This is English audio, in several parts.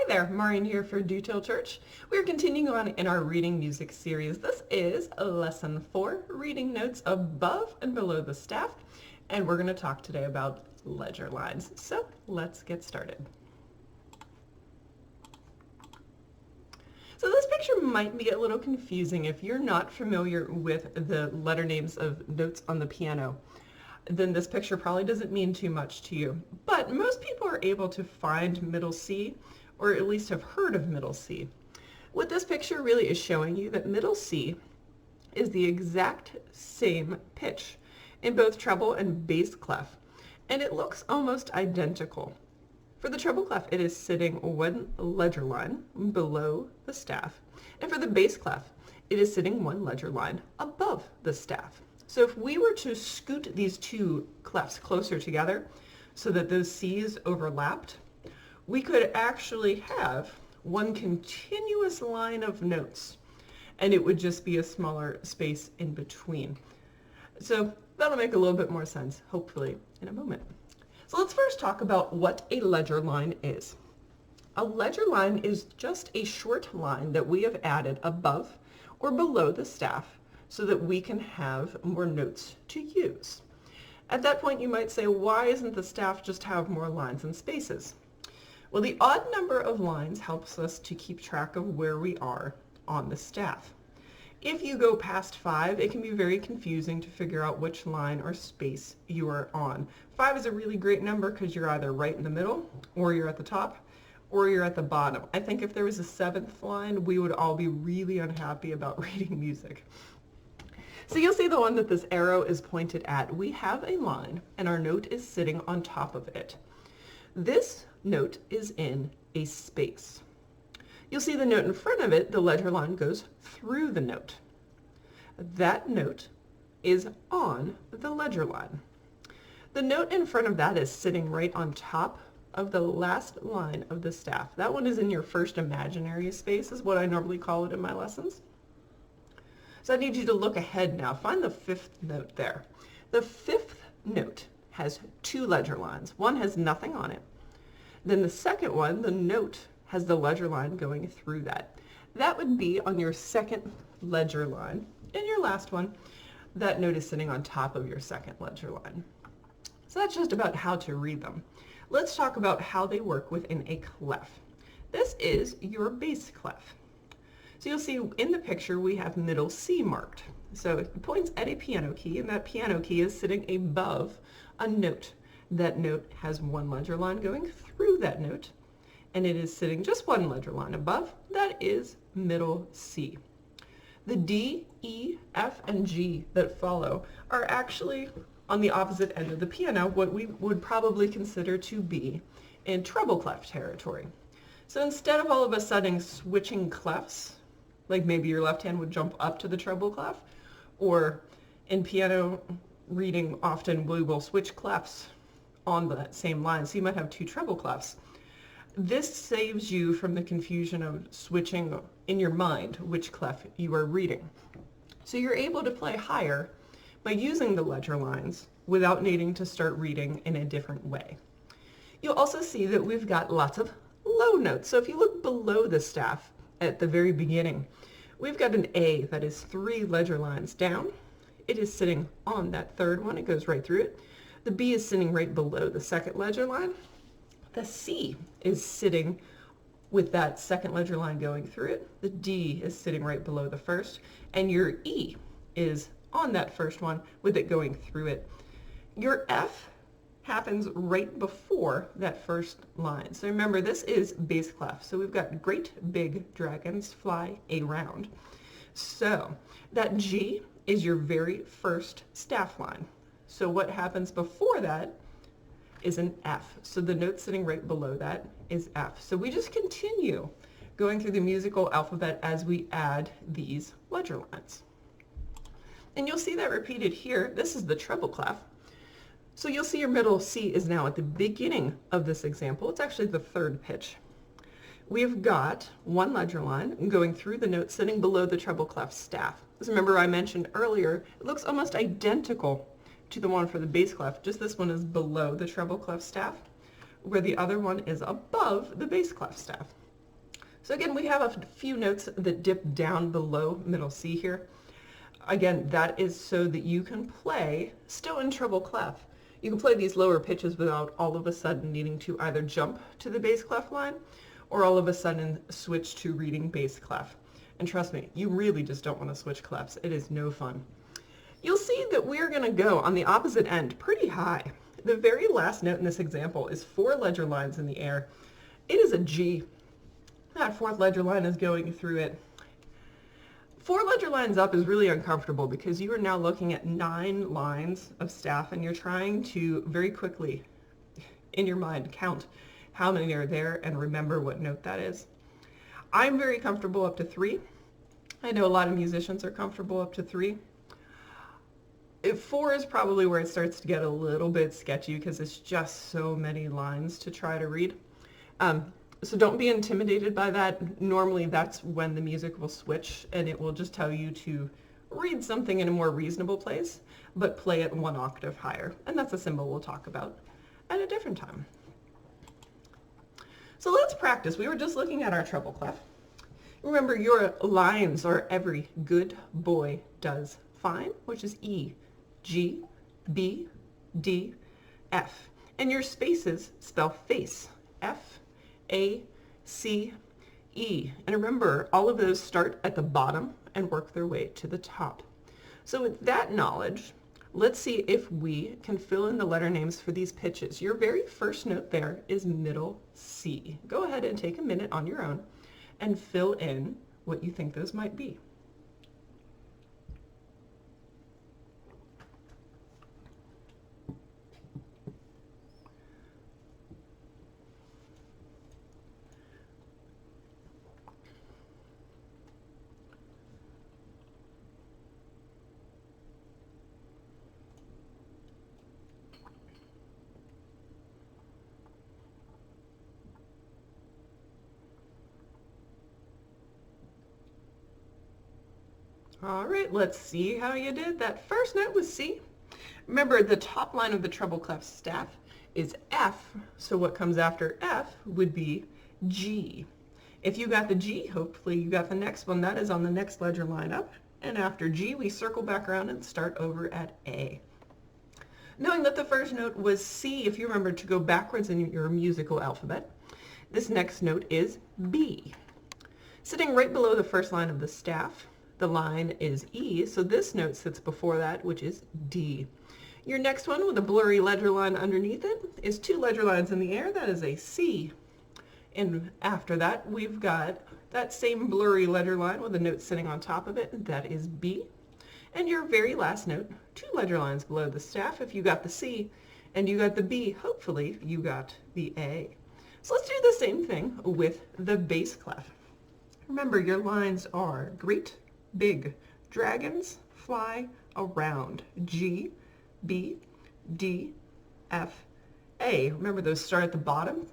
there, Maureen here for Detail Church. We're continuing on in our reading music series. This is lesson 4, reading notes above and below the staff, and we're going to talk today about ledger lines. So let's get started. So this picture might be a little confusing if you're not familiar with the letter names of notes on the piano. Then this picture probably doesn't mean too much to you. But most people are able to find middle C, or at least have heard of middle C. What this picture really is showing you that middle C is the exact same pitch in both treble and bass clef, and it looks almost identical. For the treble clef, it is sitting one ledger line below the staff, and for the bass clef, it is sitting one ledger line above the staff. So if we were to scoot these two clefs closer together so that those C's overlapped, we could actually have one continuous line of notes, and it would just be a smaller space in between. So that'll make a little bit more sense, hopefully, in a moment. So let's first talk about what a ledger line is. A ledger line is just a short line that we have added above or below the staff so that we can have more notes to use. At that point, you might say, why isn't the staff just have more lines and spaces? Well, the odd number of lines helps us to keep track of where we are on the staff. If you go past 5, it can be very confusing to figure out which line or space you are on. 5 is a really great number because you're either right in the middle, or you're at the top, or you're at the bottom. I think if there was a 7th line, we would all be really unhappy about reading music. So you'll see the one that this arrow is pointed at. We have a line, and our note is sitting on top of it. This note is in a space. You'll see the note in front of it, the ledger line goes through the note. That note is on the ledger line. The note in front of that is sitting right on top of the last line of the staff. That one is in your first imaginary space, is what I normally call it in my lessons. So I need you to look ahead now. Find the 5th note there. The 5th note has 2 ledger lines. One has nothing on it. Then the second one, the note, has the ledger line going through that. That would be on your 2nd ledger line. And your last one, that note is sitting on top of your 2nd ledger line. So that's just about how to read them. Let's talk about how they work within a clef. This is your bass clef. So you'll see in the picture we have middle C marked. So it points at a piano key, and that piano key is sitting above a note. That note has one ledger line going through that note, and it is sitting just one ledger line above. That is middle C. The D, E, F, and G that follow are actually on the opposite end of the piano, what we would probably consider to be in treble clef territory. So instead of all of a sudden switching clefs, like maybe your left hand would jump up to the treble clef, or in piano reading often we will switch clefs on the same line, so you might have 2 treble clefs. This saves you from the confusion of switching in your mind which clef you are reading. So you're able to play higher by using the ledger lines without needing to start reading in a different way. You'll also see that we've got lots of low notes. So if you look below the staff at the very beginning, we've got an A that is 3 ledger lines down. It is sitting on that 3rd one. It goes right through it. The B is sitting right below the 2nd ledger line. The C is sitting with that 2nd ledger line going through it. The D is sitting right below the 1st, and your E is on that 1st one with it going through it. Your F happens right before that 1st line. So remember, this is bass clef. So we've got great big dragons fly around. So that G is your very first staff line. So what happens before that is an F. So the note sitting right below that is F. So we just continue going through the musical alphabet as we add these ledger lines. And you'll see that repeated here. This is the treble clef. So you'll see your middle C is now at the beginning of this example. It's actually the 3rd pitch. We've got one ledger line going through the note sitting below the treble clef staff. As remember I mentioned earlier, it looks almost identical to the one for the bass clef, just this one is below the treble clef staff, where the other one is above the bass clef staff. So again, we have a few notes that dip down below middle C here. Again, that is so that you can play still in treble clef. You can play these lower pitches without all of a sudden needing to either jump to the bass clef line or all of a sudden switch to reading bass clef. And trust me, you really just don't want to switch clefs. It is no fun. You'll see that we're going to go on the opposite end pretty high. The very last note in this example is 4 ledger lines in the air. It is a G. That 4th ledger line is going through it. 4 ledger lines up is really uncomfortable because you are now looking at 9 lines of staff and you're trying to very quickly, in your mind, count how many are there and remember what note that is. I'm very comfortable up to 3. I know a lot of musicians are comfortable up to 3. 4 is probably where it starts to get a little bit sketchy because it's just so many lines to try to read. So don't be intimidated by that. Normally that's when the music will switch and it will just tell you to read something in a more reasonable place, but play it 1 octave higher. And that's a symbol we'll talk about at a different time. So let's practice. We were just looking at our treble clef. Remember, your lines are every good boy does fine, which is E, G, B, D, F. And your spaces spell face, F, A, C, E. And remember, all of those start at the bottom and work their way to the top. So with that knowledge, let's see if we can fill in the letter names for these pitches. Your very first note there is middle C. Go ahead and take a minute on your own and fill in what you think those might be. All right, let's see how you did. That first note was C. Remember, the top line of the treble clef staff is F, so what comes after F would be G. If you got the G, hopefully you got the next one. That is on the next ledger line up. And after G, we circle back around and start over at A. Knowing that the first note was C, if you remember to go backwards in your musical alphabet, this next note is B. Sitting right below the first line of the staff, the line is E, so this note sits before that, which is D. Your next one with a blurry ledger line underneath it is 2 ledger lines in the air. That is a C. And after that, we've got that same blurry ledger line with a note sitting on top of it. That is B. And your very last note, 2 ledger lines below the staff. If you got the C and you got the B, hopefully you got the A. So let's do the same thing with the bass clef. Remember, your lines are great big dragons fly around. G, B, D, F, A. Remember, those start at the bottom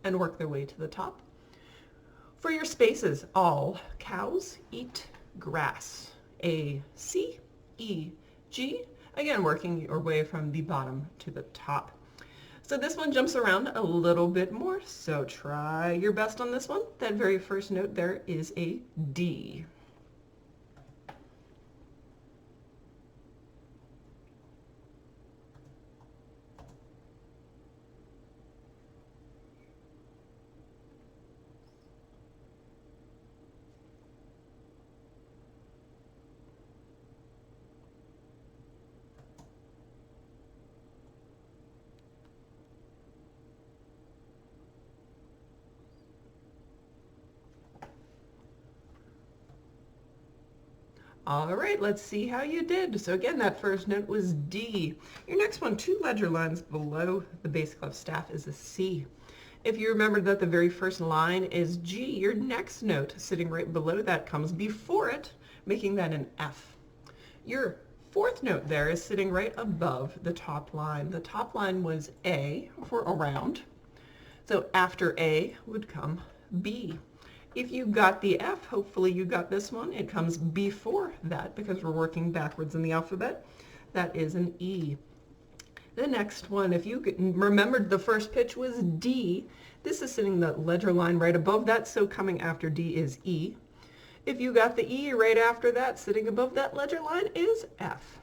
and work their way to the top. For your spaces, all cows eat grass. A, C, E, G. Again, working your way from the bottom to the top. So this one jumps around a little bit more, so try your best on this one. That very first note there is a D. All right, let's see how you did. So again, that first note was D. Your next one, 2 ledger lines below the bass clef staff, is a C. If you remember that the very first line is G, your next note sitting right below that comes before it, making that an F. Your 4th note there is sitting right above the top line. The top line was A for around. So after A would come B. If you got the F, hopefully you got this one. It comes before that because we're working backwards in the alphabet. That is an E. The next one, if you remembered the first pitch was D, this is sitting the ledger line right above that, so coming after D is E. If you got the E right after that, sitting above that ledger line is F.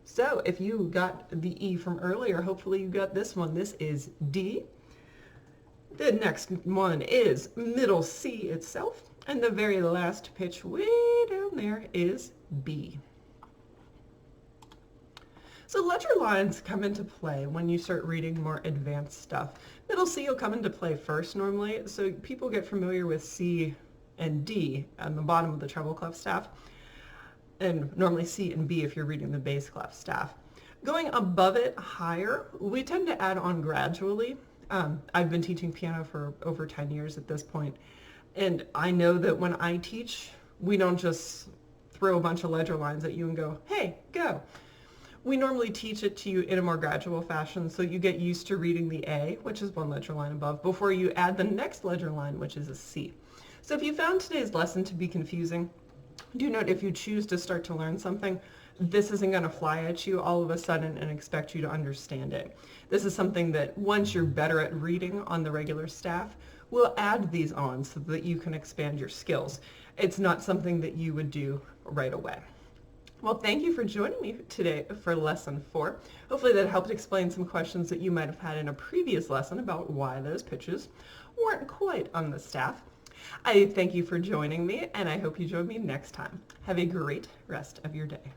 So if you got the E from earlier, hopefully you got this one. This is D. The next one is middle C itself, and the very last pitch way down there is B. So ledger lines come into play when you start reading more advanced stuff. Middle C will come into play first normally, so people get familiar with C and D on the bottom of the treble clef staff, and normally C and B if you're reading the bass clef staff. Going above it higher, we tend to add on gradually. I've been teaching piano for over 10 years at this point, and I know that when I teach, we don't just throw a bunch of ledger lines at you and go, hey, go. We normally teach it to you in a more gradual fashion, so you get used to reading the A, which is one ledger line above, before you add the next ledger line, which is a C. So if you found today's lesson to be confusing, do note if you choose to start to learn something, this isn't going to fly at you all of a sudden and expect you to understand it. This is something that once you're better at reading on the regular staff, we'll add these on so that you can expand your skills. It's not something that you would do right away. Well, thank you for joining me today for lesson 4. Hopefully that helped explain some questions that you might have had in a previous lesson about why those pitches weren't quite on the staff. I thank you for joining me, and I hope you join me next time. Have a great rest of your day.